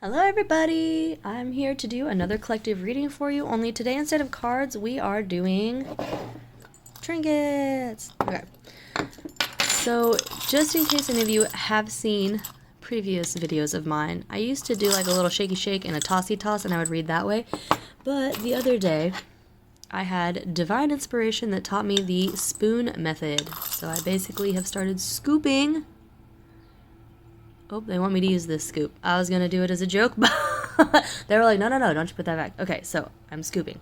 Hello everybody! I'm here to do another collective reading for you, only today instead of cards we are doing trinkets! Okay, so just in case any of you have seen previous videos of mine, I used to do like a little shaky shake and a tossy toss and I would read that way, but the other day I had divine inspiration that taught me the spoon method. So I basically have started scooping. Oh, they want me to use this scoop. I was gonna do it as a joke, but they were like, no, don't you put that back. Okay, so I'm scooping.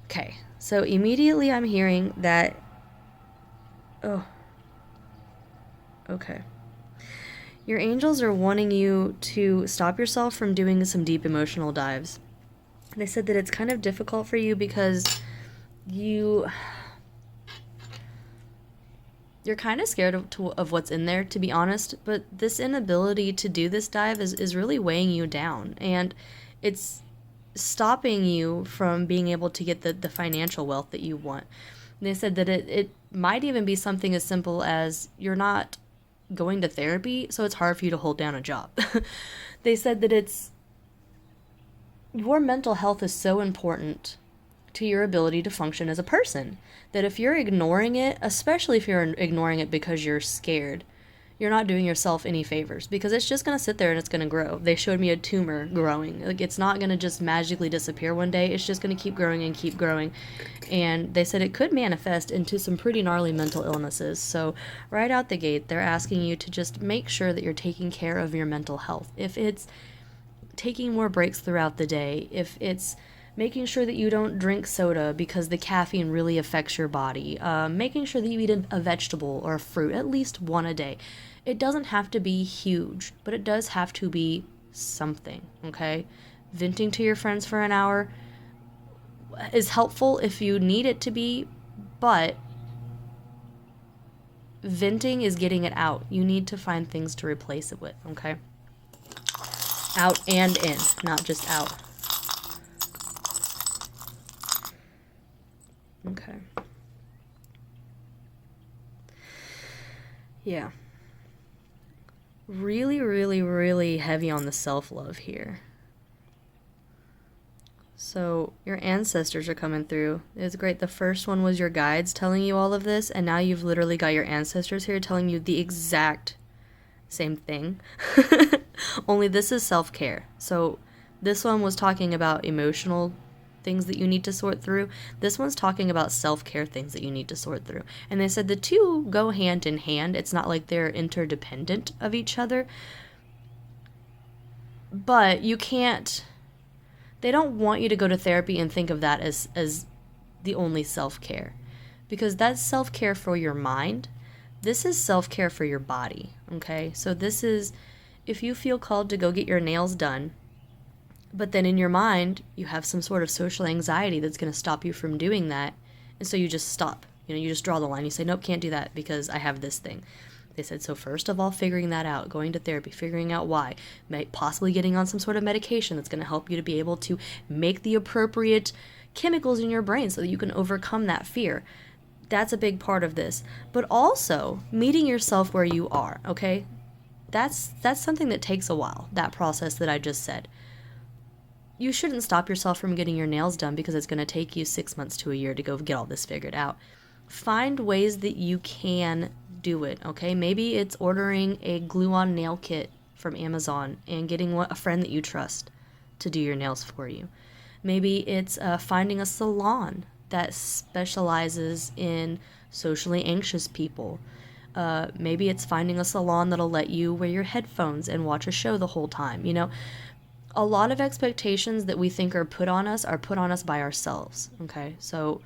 Okay, so immediately I'm hearing that, oh, okay. Your angels are wanting you to stop yourself from doing some deep emotional dives. They said that it's kind of difficult for you because you're kind of scared of what's in there, to be honest, but this inability to do this dive is really weighing you down, and it's stopping you from being able to get the financial wealth that you want. And they said that it might even be something as simple as you're not going to therapy, so it's hard for you to hold down a job. They said that your mental health is so important to your ability to function as a person that if you're ignoring it, especially if you're ignoring it because you're scared, you're not doing yourself any favors, because it's just going to sit there and it's going to grow. They showed me a tumor growing. Like, it's not going to just magically disappear one day. It's just going to keep growing and keep growing. And they said it could manifest into some pretty gnarly mental illnesses. So right out the gate, they're asking you to just make sure that you're taking care of your mental health. If it's taking more breaks throughout the day, if it's making sure that you don't drink soda because the caffeine really affects your body, making sure that you eat a vegetable or a fruit, at least one a day. It doesn't have to be huge, but it does have to be something, okay? Venting to your friends for an hour is helpful if you need it to be, but venting is getting it out. You need to find things to replace it with, okay? Out and in, not just out. Okay. Yeah. Really, really, really heavy on the self-love here. So your ancestors are coming through. It's great. The first one was your guides telling you all of this, and now you've literally got your ancestors here telling you the exact same thing. Only this is self-care. So this one was talking about emotional things that you need to sort through. This one's talking about self-care things that you need to sort through. And they said the two go hand in hand. It's not like they're interdependent of each other. But you can't... They don't want you to go to therapy and think of that as the only self-care. Because that's self-care for your mind. This is self-care for your body, okay? So this is, if you feel called to go get your nails done, but then in your mind, you have some sort of social anxiety that's going to stop you from doing that, and so you just stop. You just draw the line. You say, nope, can't do that because I have this thing. They said, so first of all, figuring that out, going to therapy, figuring out why, possibly getting on some sort of medication that's going to help you to be able to make the appropriate chemicals in your brain so that you can overcome that fear. That's a big part of this. But also meeting yourself where you are, okay? That's something that takes a while, that process that I just said. You shouldn't stop yourself from getting your nails done because it's going to take you 6 months to a year to go get all this figured out. Find ways that you can do it, okay? Maybe it's ordering a glue-on nail kit from Amazon and getting a friend that you trust to do your nails for you. Maybe it's finding a salon that specializes in socially anxious people. Maybe it's finding a salon that'll let you wear your headphones and watch a show the whole time. A lot of expectations that we think are put on us by ourselves, okay? So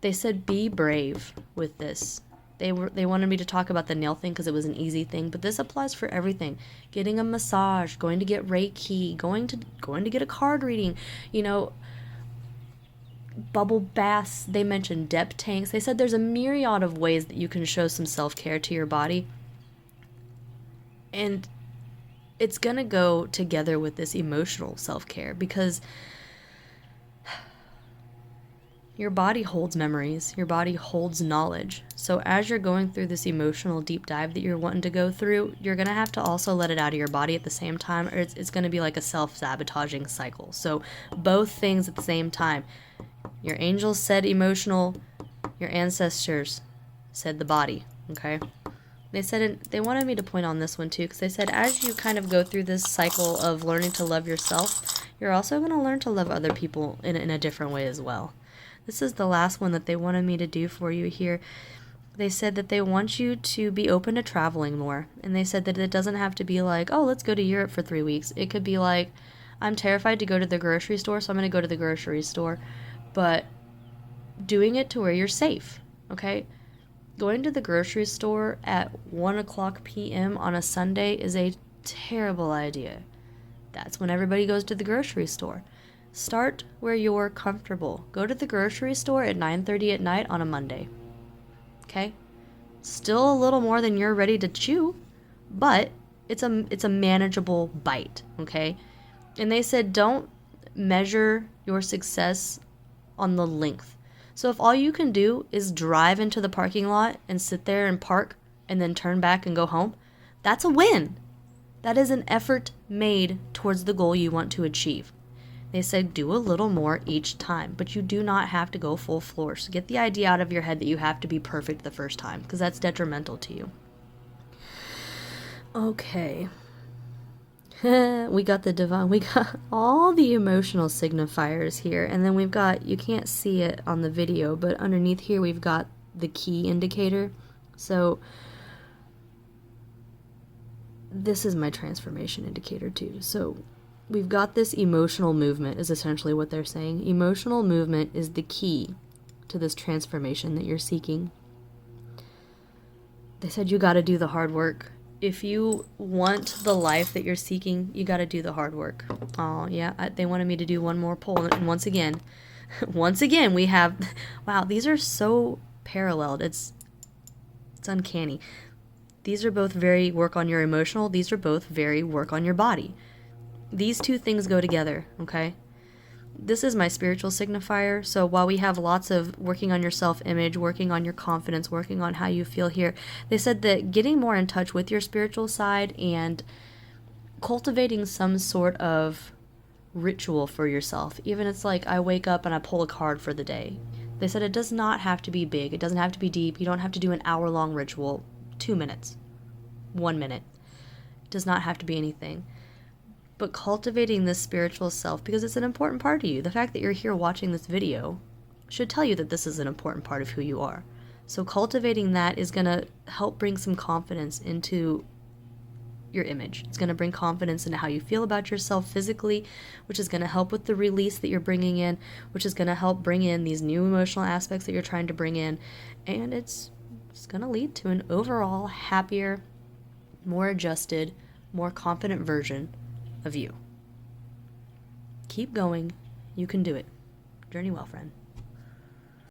they said be brave with this. They wanted me to talk about the nail thing because it was an easy thing, but this applies for everything. Getting a massage, going to get Reiki, going to get a card reading, bubble baths. They mentioned depth tanks. They said there's a myriad of ways that you can show some self-care to your body. And it's going to go together with this emotional self-care because Your body holds memories. Your body holds knowledge. So as you're going through this emotional deep dive that you're wanting to go through, you're going to have to also let it out of your body at the same time, or it's going to be like a self-sabotaging cycle. So both things at the same time. Your angels said emotional. Your ancestors said the body. Okay? They said, they wanted me to point on this one too, because they said as you kind of go through this cycle of learning to love yourself, you're also going to learn to love other people in a different way as well. This is the last one that they wanted me to do for you here. They said that they want you to be open to traveling more. And they said that it doesn't have to be like, oh, let's go to Europe for 3 weeks. It could be like, I'm terrified to go to the grocery store, so I'm going to go to the grocery store. But doing it to where you're safe, okay? Going to the grocery store at 1 o'clock p.m. on a Sunday is a terrible idea. That's when everybody goes to the grocery store. Start where you're comfortable. Go to the grocery store at 9:30 at night on a Monday. Okay? Still a little more than you're ready to chew, but it's a manageable bite, okay? And they said don't measure your success on the length. So if all you can do is drive into the parking lot and sit there and park and then turn back and go home, that's a win. That is an effort made towards the goal you want to achieve. They said do a little more each time, but you do not have to go full force. Get the idea out of your head that you have to be perfect the first time, because that's detrimental to you. Okay. We got the divine, we got all the emotional signifiers here, and then we've got, you can't see it on the video, but underneath here we've got the key indicator. So this is my transformation indicator too. So we've got this emotional movement is essentially what they're saying. Emotional movement is the key to this transformation that you're seeking. They said you got to do the hard work. If you want the life that you're seeking, you got to do the hard work. Oh, yeah, they wanted me to do one more poll. And once again, we have, wow, these are so paralleled. It's uncanny. These are both very work on your emotional. These are both very work on your body. These two things go together, okay? This is my spiritual signifier. So while we have lots of working on your self-image, working on your confidence, working on how you feel here, they said that getting more in touch with your spiritual side and cultivating some sort of ritual for yourself. Even it's like I wake up and I pull a card for the day. They said it does not have to be big. It doesn't have to be deep. You don't have to do an hour-long ritual. 2 minutes. 1 minute. It does not have to be anything. But cultivating this spiritual self, because it's an important part of you. The fact that you're here watching this video should tell you that this is an important part of who you are. So cultivating that is going to help bring some confidence into your image. It's going to bring confidence into how you feel about yourself physically, which is going to help with the release that you're bringing in, which is going to help bring in these new emotional aspects that you're trying to bring in. And it's going to lead to an overall happier, more adjusted, more confident version of you. Keep going. You can do it. Journey well, friend.